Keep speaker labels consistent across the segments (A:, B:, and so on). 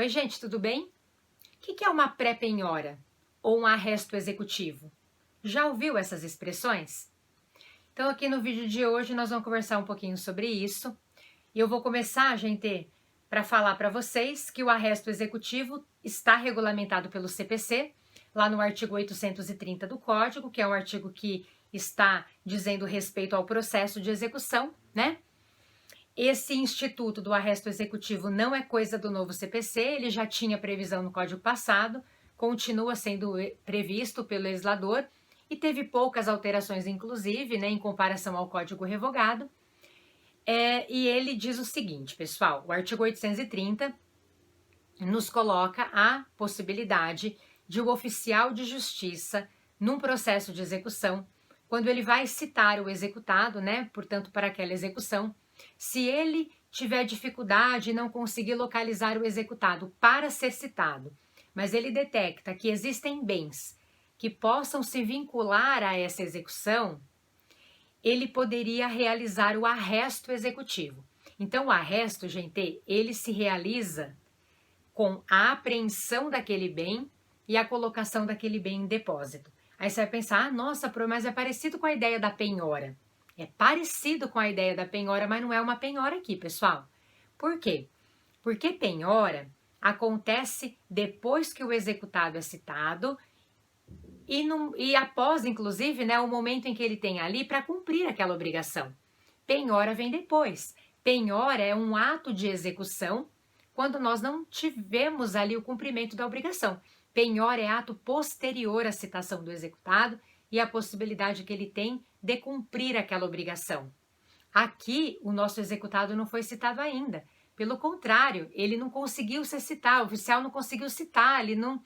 A: Oi, gente, tudo bem? O que é uma pré-penhora ou um arresto executivo? Já ouviu essas expressões? Então, aqui no vídeo de hoje, nós vamos conversar um pouquinho sobre isso. E eu vou começar, gente, para falar para vocês que o arresto executivo está regulamentado pelo CPC, lá no artigo 830 do Código, que é um artigo que está dizendo respeito ao processo de execução, né? Esse instituto do arresto executivo não é coisa do novo CPC, ele já tinha previsão no Código passado, continua sendo previsto pelo legislador e teve poucas alterações, inclusive, né, em comparação ao Código revogado. E ele diz o seguinte, pessoal, o artigo 830 nos coloca a possibilidade de o oficial de justiça, num processo de execução, quando ele vai citar o executado, né, portanto, para aquela execução, se ele tiver dificuldade e não conseguir localizar o executado para ser citado, mas ele detecta que existem bens que possam se vincular a essa execução, ele poderia realizar o arresto executivo. Então, o arresto, gente, ele se realiza com a apreensão daquele bem e a colocação daquele bem em depósito. Aí você vai pensar, nossa, mas é parecido com a ideia da penhora. É parecido com a ideia da penhora, mas não é uma penhora aqui, pessoal. Por quê? Porque penhora acontece depois que o executado é citado e após, inclusive, né, o momento em que ele tem ali para cumprir aquela obrigação. Penhora vem depois. Penhora é um ato de execução quando nós não tivemos ali o cumprimento da obrigação. Penhora é ato posterior à citação do executado e a possibilidade que ele tem de cumprir aquela obrigação. Aqui, o nosso executado não foi citado ainda. Pelo contrário, ele não conseguiu ser citado, o oficial não conseguiu citar, ele não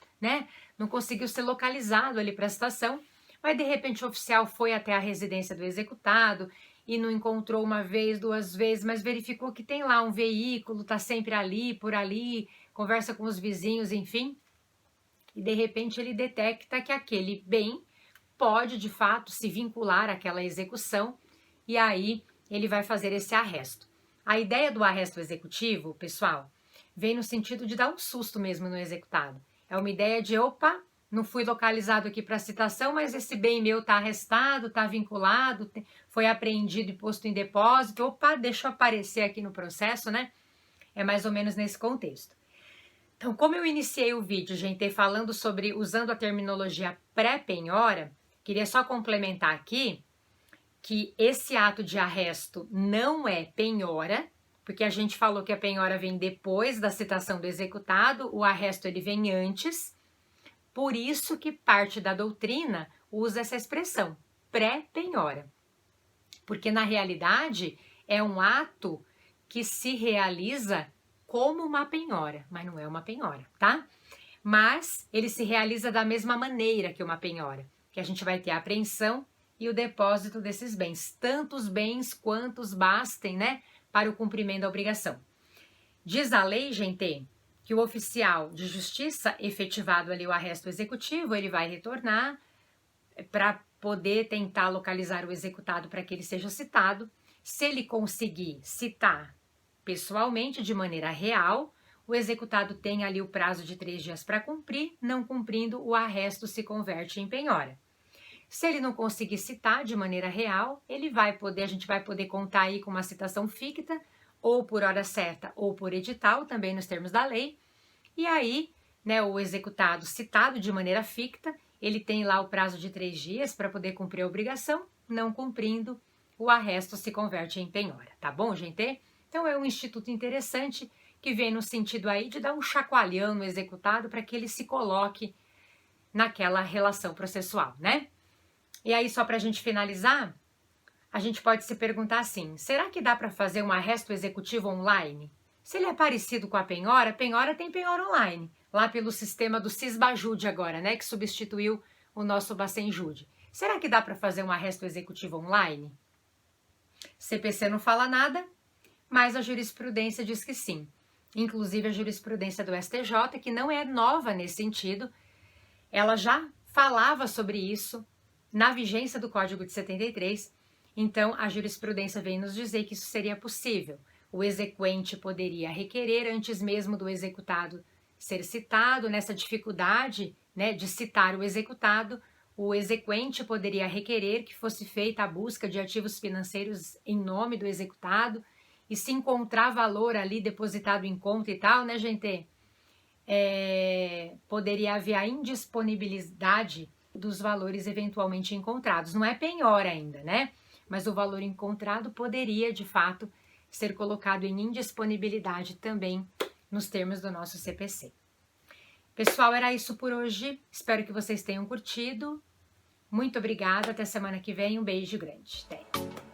A: conseguiu ser localizado ali para a citação, mas de repente o oficial foi até a residência do executado e não encontrou uma vez, duas vezes, mas verificou que tem lá um veículo, está sempre ali, por ali, conversa com os vizinhos, enfim, e de repente ele detecta que aquele bem pode, de fato, se vincular àquela execução e aí ele vai fazer esse arresto. A ideia do arresto executivo, pessoal, vem no sentido de dar um susto mesmo no executado. É uma ideia de, opa, não fui localizado aqui para citação, mas esse bem meu está arrestado, está vinculado, foi apreendido e posto em depósito, opa, deixa eu aparecer aqui no processo, né? É mais ou menos nesse contexto. Então, como eu iniciei o vídeo, gente, falando sobre, usando a terminologia pré-penhora, queria só complementar aqui que esse ato de arresto não é penhora, porque a gente falou que a penhora vem depois da citação do executado, o arresto ele vem antes, por isso que parte da doutrina usa essa expressão, pré-penhora. Porque na realidade é um ato que se realiza como uma penhora, mas não é uma penhora, tá? Mas ele se realiza da mesma maneira que uma penhora, que a gente vai ter a apreensão e o depósito desses bens, tantos bens quantos bastem, né, para o cumprimento da obrigação. Diz a lei, gente, que o oficial de justiça, efetivado ali o arresto executivo, ele vai retornar para poder tentar localizar o executado para que ele seja citado. Se ele conseguir citar pessoalmente, de maneira real, o executado tem ali o prazo de 3 dias para cumprir, não cumprindo, o arresto se converte em penhora. Se ele não conseguir citar de maneira real, a gente vai poder contar aí com uma citação ficta, ou por hora certa, ou por edital, também nos termos da lei. E aí, né, o executado citado de maneira ficta, ele tem lá o prazo de 3 dias para poder cumprir a obrigação, não cumprindo, o arresto se converte em penhora, tá bom, gente? Então é um instituto interessante que vem no sentido aí de dar um chacoalhão no executado para que ele se coloque naquela relação processual, né? E aí, só para a gente finalizar, a gente pode se perguntar assim, será que dá para fazer um arresto executivo online? Se ele é parecido com a penhora tem penhora online, lá pelo sistema do Sisbajude agora, né, que substituiu o nosso Bacenjude. Será que dá para fazer um arresto executivo online? CPC não fala nada, mas a jurisprudência diz que sim. Inclusive a jurisprudência do STJ, que não é nova nesse sentido, ela já falava sobre isso na vigência do Código de 73, então a jurisprudência vem nos dizer que isso seria possível. O exequente poderia requerer antes mesmo do executado ser citado, nessa dificuldade, né, de citar o executado, o exequente poderia requerer que fosse feita a busca de ativos financeiros em nome do executado, e se encontrar valor ali depositado em conta e tal, né, gente? Poderia haver a indisponibilidade dos valores eventualmente encontrados. Não é penhora ainda, né? Mas o valor encontrado poderia, de fato, ser colocado em indisponibilidade também nos termos do nosso CPC. Pessoal, era isso por hoje. Espero que vocês tenham curtido. Muito obrigada. Até semana que vem. Um beijo grande. Até.